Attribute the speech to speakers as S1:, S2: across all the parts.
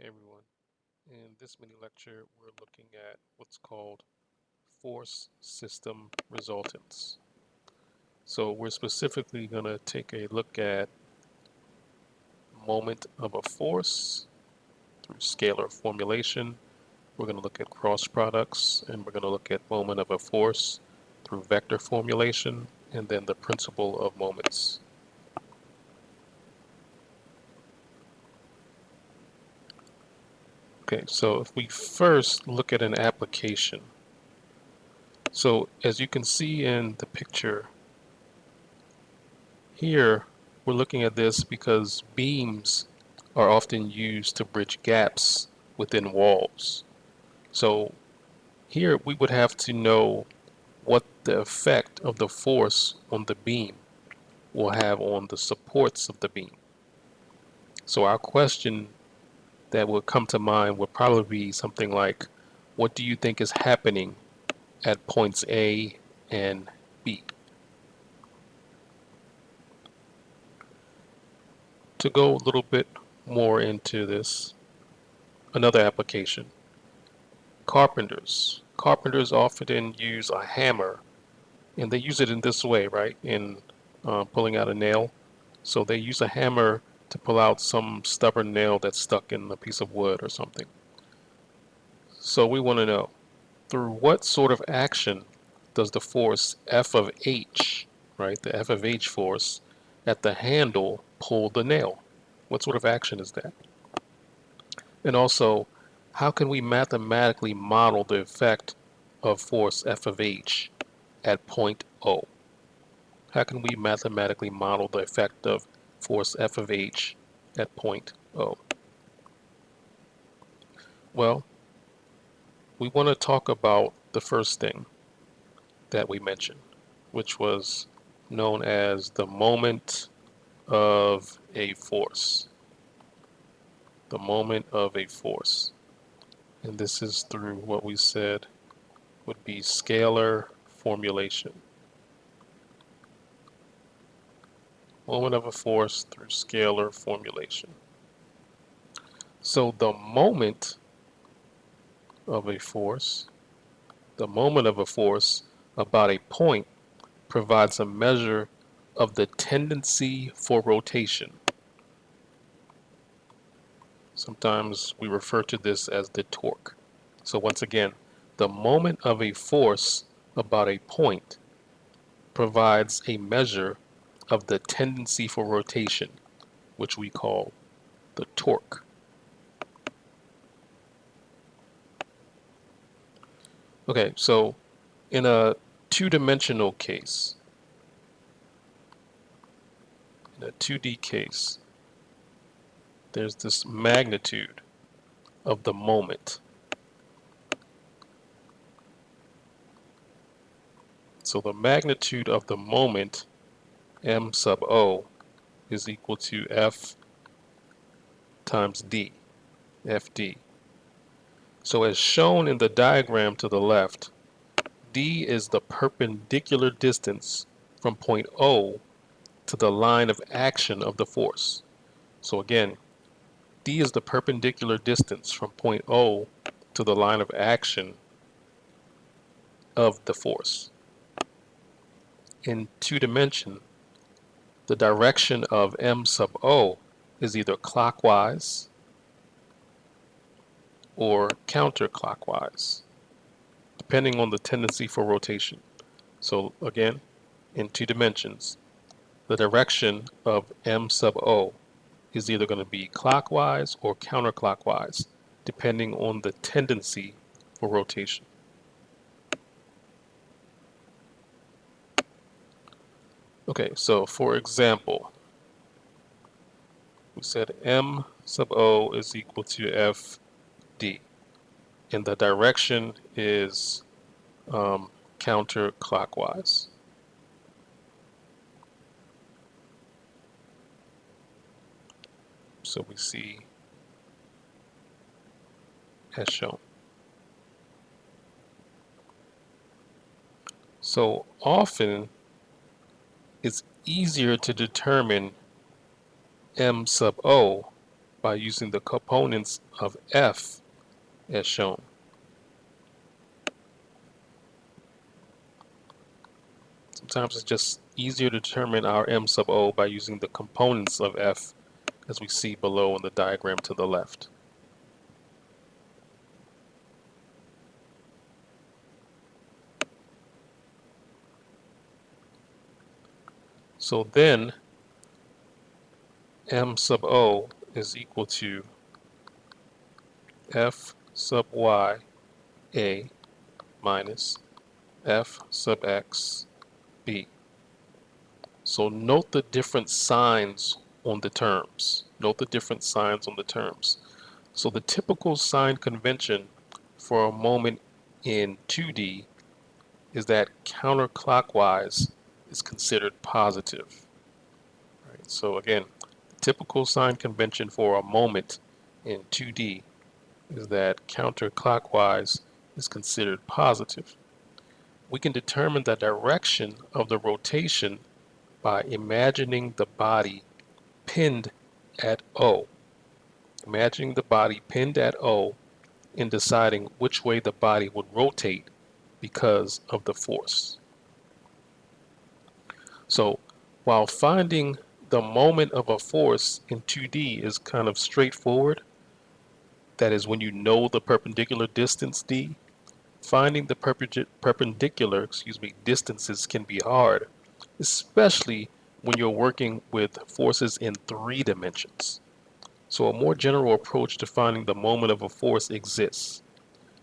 S1: Hey everyone. In this mini lecture, we're looking at what's called force system resultants. So we're specifically going to take a look at moment of a force through scalar formulation. We're going to look at cross products, and we're going to look at moment of a force through vector formulation, and then the principle of moments. Okay, so if we first look at an application, so as you can see in the picture here, we're looking at this because beams are often used to bridge gaps within walls. So here we would have to know what the effect of the force on the beam will have on the supports of the beam. So our question that would come to mind would probably be something like, what do you think is happening at points A and B? To go a little bit more into this, another application. Carpenters often use a hammer, and they use it in this way, right? In pulling out a nail. So they use a hammer to pull out some stubborn nail that's stuck in a piece of wood or something. So we want to know, through what sort of action does the force F of H, right, the F of H force at the handle pull the nail? What sort of action is that? And also, how can we mathematically model the effect of force F of H at point O? How can we mathematically model the effect of force F of H at point O? Well, we want to talk about the first thing that we mentioned, which was known as the moment of a force. The moment of a force. And this is through what we said would be scalar formulation. Moment of a force through scalar formulation. So the moment of a force, the moment of a force about a point provides a measure of the tendency for rotation. Sometimes we refer to this as the torque. So once again, the moment of a force about a point provides a measure of the tendency for rotation, which we call the torque. Okay, so in a two-dimensional case, in a 2D case, there's this magnitude of the moment. So the magnitude of the moment, m sub o, is equal to F times d, Fd. So as shown in the diagram to the left, d is the perpendicular distance from point O to the line of action of the force. So again, d is the perpendicular distance from point O to the line of action of the force. In two dimension, the direction of m sub O is either clockwise or counterclockwise, depending on the tendency for rotation. So again, in two dimensions, the direction of m sub O is either going to be clockwise or counterclockwise, depending on the tendency for rotation. Okay, so for example, we said m sub O is equal to Fd, and the direction is counterclockwise. So we see as shown. So often it's easier to determine m sub O by using the components of F as shown. Sometimes it's just easier to determine our M sub O by using the components of F as we see below in the diagram to the left. So then M sub O is equal to F sub Y A minus F sub X B. So note the different signs on the terms. Note the different signs on the terms. So the typical sign convention for a moment in 2D is that counterclockwise is considered positive. Right? So again, the typical sign convention for a moment in 2D is that counterclockwise is considered positive. We can determine the direction of the rotation by imagining the body pinned at O. Imagining the body pinned at O and deciding which way the body would rotate because of the force. So while finding the moment of a force in 2D is kind of straightforward, that is when you know the perpendicular distance D, finding the perpendicular distances can be hard, especially when you're working with forces in 3 dimensions. So a more general approach to finding the moment of a force exists.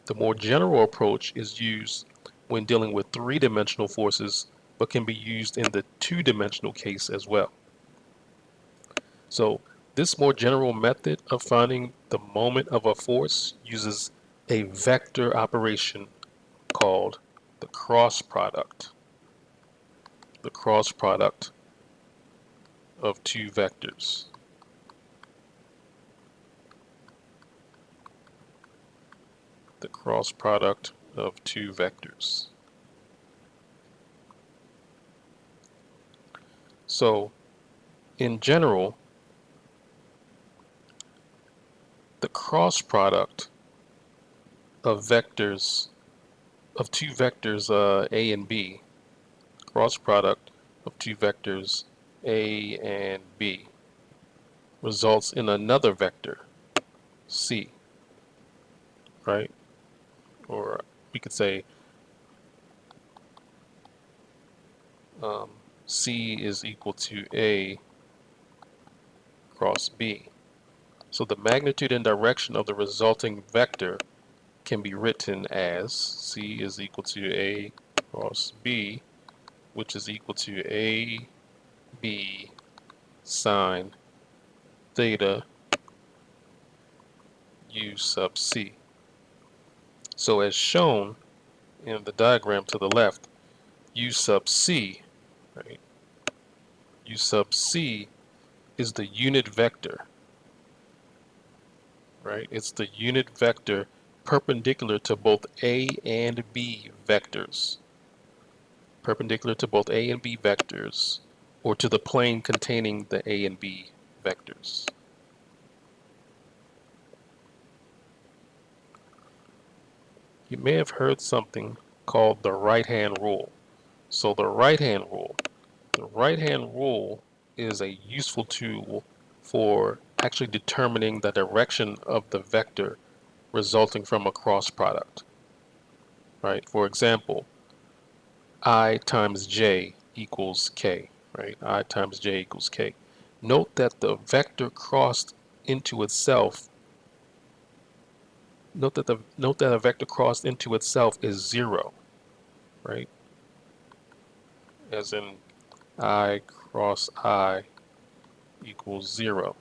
S1: The more general approach is used when dealing with 3-dimensional forces, but can be used in the 2-dimensional case as well. So this more general method of finding the moment of a force uses a vector operation called the cross product. The cross product of 2 vectors. The cross product of 2 vectors. So in general, the cross product of vectors of 2 vectors A and B, cross product of 2 vectors A and B results in another vector C, right? Or we could say C is equal to A cross B. So the magnitude and direction of the resulting vector can be written as C is equal to A cross B, which is equal to A B sine theta U sub C. So as shown in the diagram to the left, U sub C, right? U sub C is the unit vector, right? It's the unit vector perpendicular to both A and B vectors. Perpendicular to both A and B vectors, or to the plane containing the A and B vectors. You may have heard something called the right-hand rule. So the right-hand rule is a useful tool for actually determining the direction of the vector resulting from a cross product. Right? For example, I times j equals k, right? I times j equals k. Note that the vector crossed into itself, note that a vector crossed into itself is 0, right? As in I cross I equals 0.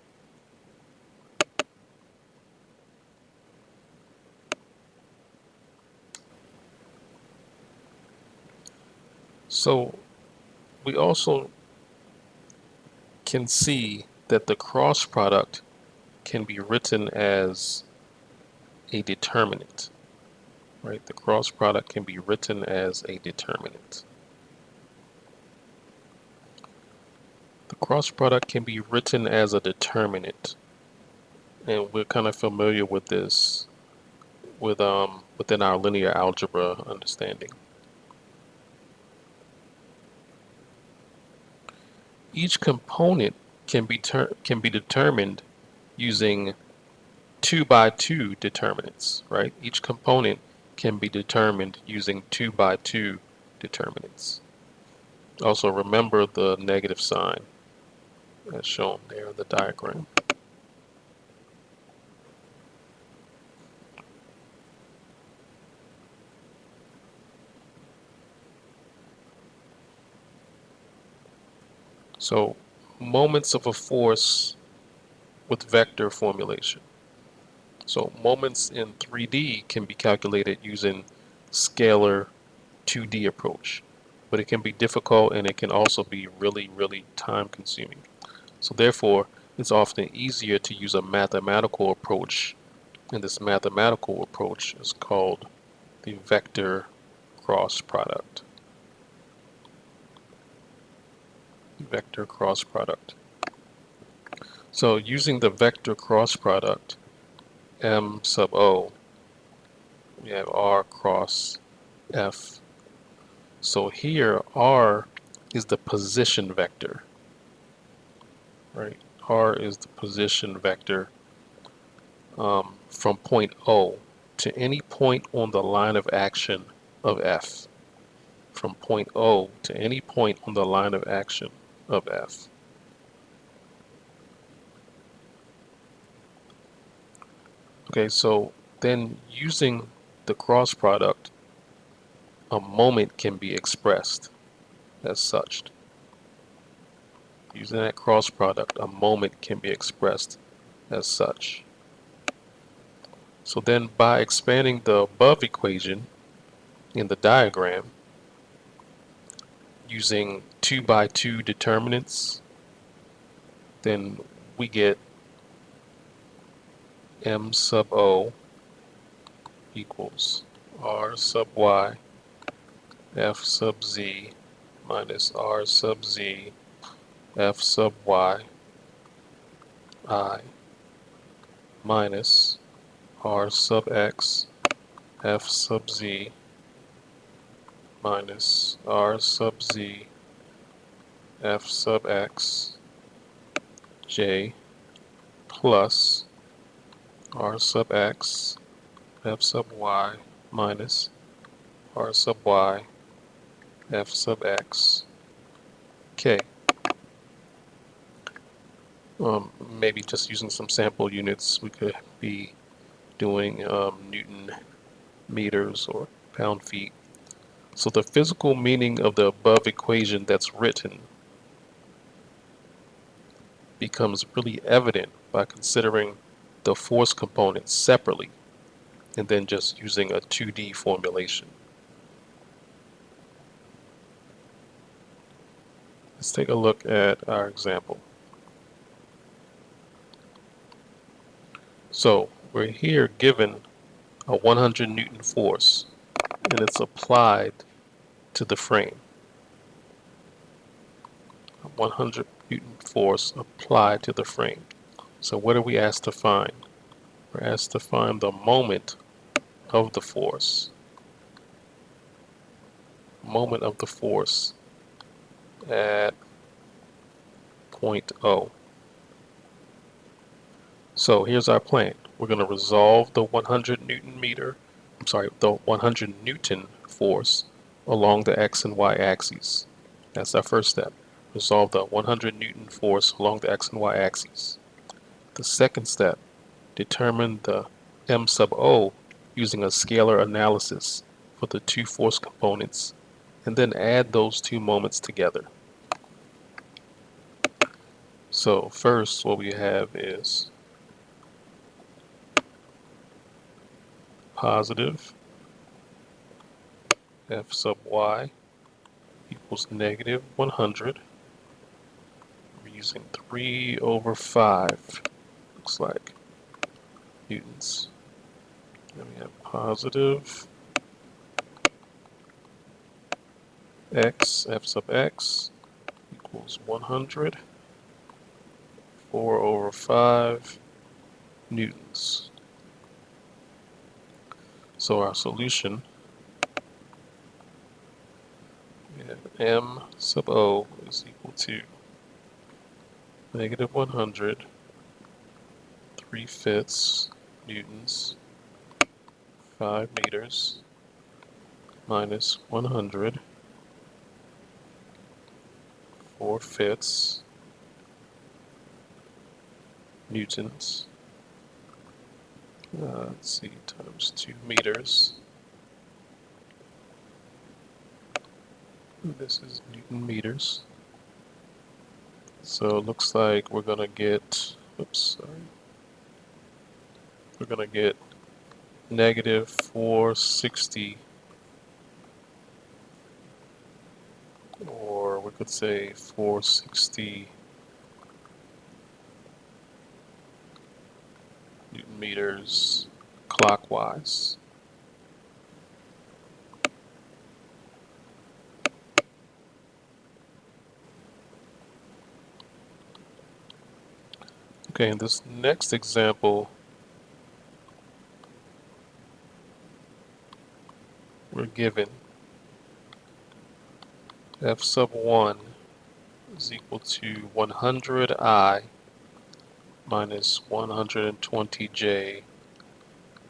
S1: So we also can see that the cross product can be written as a determinant, right? The cross product can be written as a determinant. The cross product can be written as a determinant And we're kind of familiar with this within our linear algebra understanding. Each component can be determined using 2 by 2 determinants, right? Each component can be determined using 2 by 2 determinants. Also remember the negative sign as shown there in the diagram. So moments of a force with vector formulation. So moments in 3D can be calculated using scalar 2D approach, but it can be difficult and it can also be really, really time consuming. So therefore, it's often easier to use a mathematical approach, and this mathematical approach is called the vector cross product. Vector cross product. So using the vector cross product, M sub O, we have R cross F. So here R is the position vector, right? R is the position vector from point O to any point on the line of action of F. From point O to any point on the line of action of F. Okay, so then using the cross product, a moment can be expressed as such. Using that cross product, a moment can be expressed as such. So then by expanding the above equation in the diagram using 2 by 2 determinants, then we get M sub O equals R sub Y F sub Z minus R sub Z F sub Y I minus R sub X F sub Z minus R sub Z F sub X J plus R sub X F sub Y minus R sub Y F sub X K. Maybe just using some sample units, we could be doing Newton meters or pound feet. So the physical meaning of the above equation that's written becomes really evident by considering the force components separately and then just using a 2D formulation. Let's take a look at our example. So we're here given a 100 Newton force and it's applied to the frame. A 100 Newton force applied to the frame. So what are we asked to find? We're asked to find the moment of the force. Moment of the force at point O. So here's our plan. We're going to resolve the 100 Newton force along the X and Y axes. That's our first step. Resolve the 100 Newton force along the X and Y axes. The second step, determine the M sub O using a scalar analysis for the two force components, and then add those two moments together. So first what we have is positive F sub Y equals negative 100. We're using 3 over 5, looks like, newtons. Then we have positive X, F sub X equals 100. 4 over 5 newtons. So our solution, we have m sub o is equal to negative 100 3/5 newtons 5 meters minus 100 4/5 newtons. Let's see, times 2 meters. This is Newton meters. So it looks like we're gonna get, oops, sorry. We're gonna get negative 460, or we could say 460 Newton meters clockwise. Okay, in this next example, we're given f sub 1 is equal to 100I minus 120J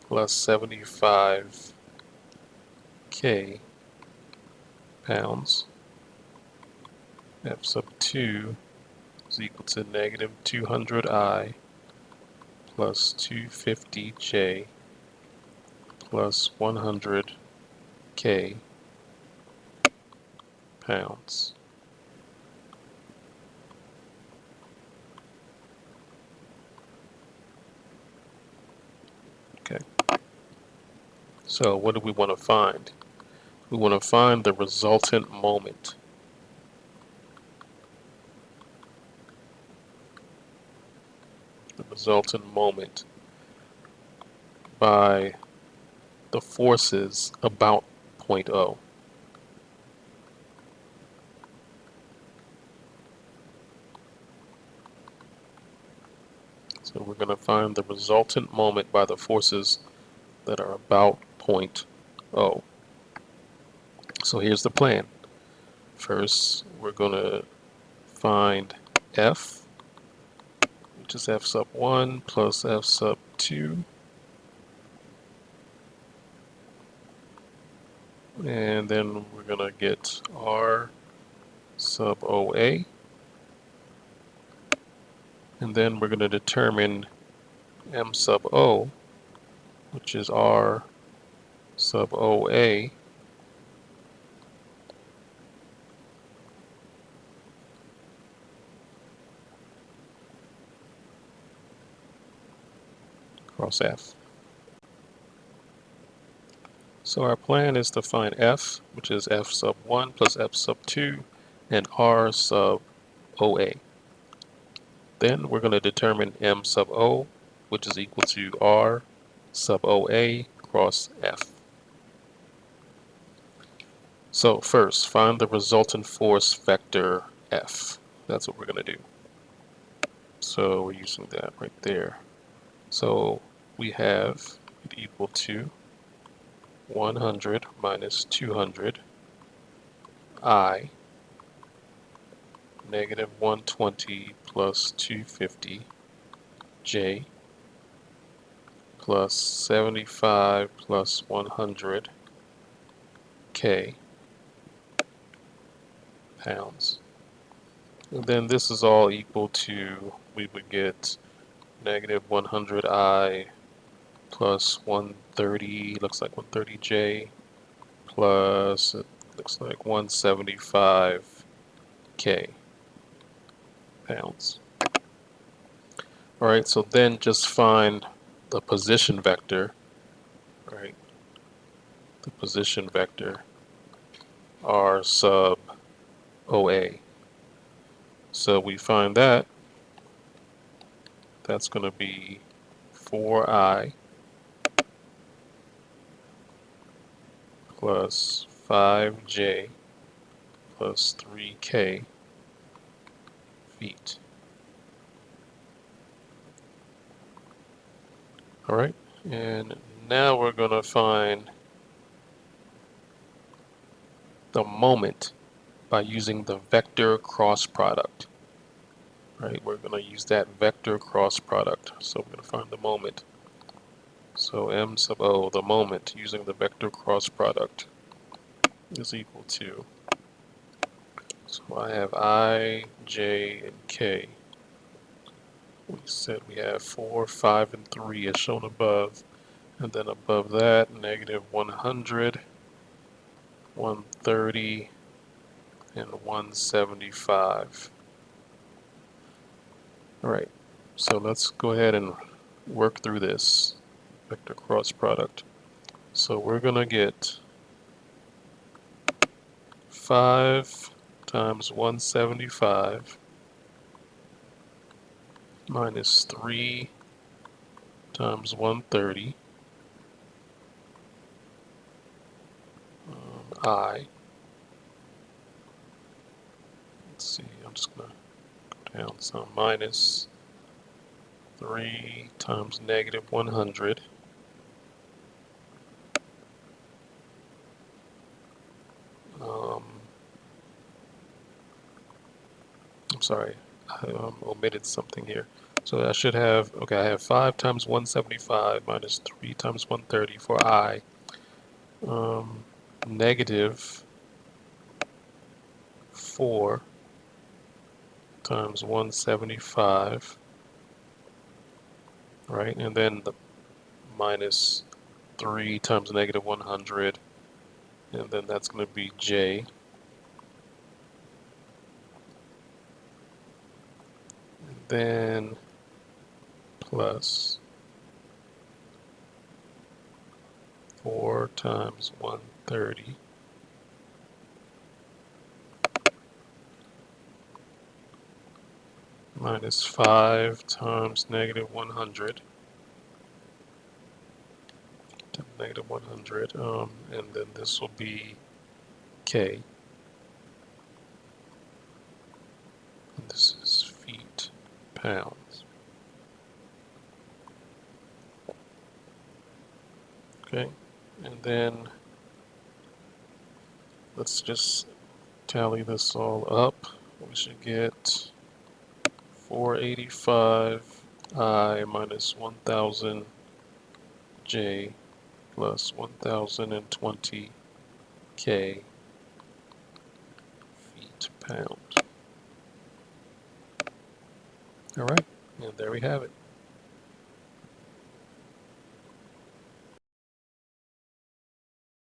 S1: plus 75K pounds. F sub 2 is equal to negative 200I plus 250J plus 100K pounds. Okay, so what do we want to find? We want to find the resultant moment. The resultant moment by the forces about point O. So we're going to find the resultant moment by the forces that are about point O. So here's the plan. First, we're going to find F, which is F sub 1 plus F sub 2. And then we're going to get R sub OA. And then we're going to determine M sub O, which is R sub OA. Cross F. So our plan is to find F, which is F sub 1 plus F sub 2, and R sub OA. Then we're going to determine M sub O, which is equal to R sub OA cross F. So first, find the resultant force vector F. That's what we're going to do. So we're using that right there. So we have it equal to 100 minus 200 I negative 120 plus 250 J plus 75 plus 100 K pounds. And then this is all equal to, we would get negative 100 I plus 130, looks like 130 J plus, it looks like 175 K pounds. Alright, so then just find the position vector, right? The position vector R sub OA. So we find that, that's going to be 4I plus 5J plus 3K feet. All right, and now we're going to find the moment by using the vector cross product. Right, we're going to use that vector cross product. So we're going to find the moment. So m sub o, the moment, using the vector cross product, is equal to, so I have I, j, and k. We said we have 4, 5, and 3 as shown above. And then above that, negative 100, 130, and 175. All right, so let's go ahead and work through this vector cross product. So we're going to get 5 times 175 minus 3 times 130 I. Let's see, I'm just going to go down some, minus 3 times negative 100 I'm sorry, I omitted something here. So I should have, okay, I have 5 times 175 minus 3 times 130 for I. Negative 4 times 175, right? And then the minus 3 times negative 100, and then that's going to be J. And then plus 4 times 130 minus 5 times negative 100 to negative 100, and then this will be K, and this is feet, pounds. Okay, and then let's just tally this all up. We should get 485 I minus 1000 J plus 1020 K feet pound. All right, and there we have it.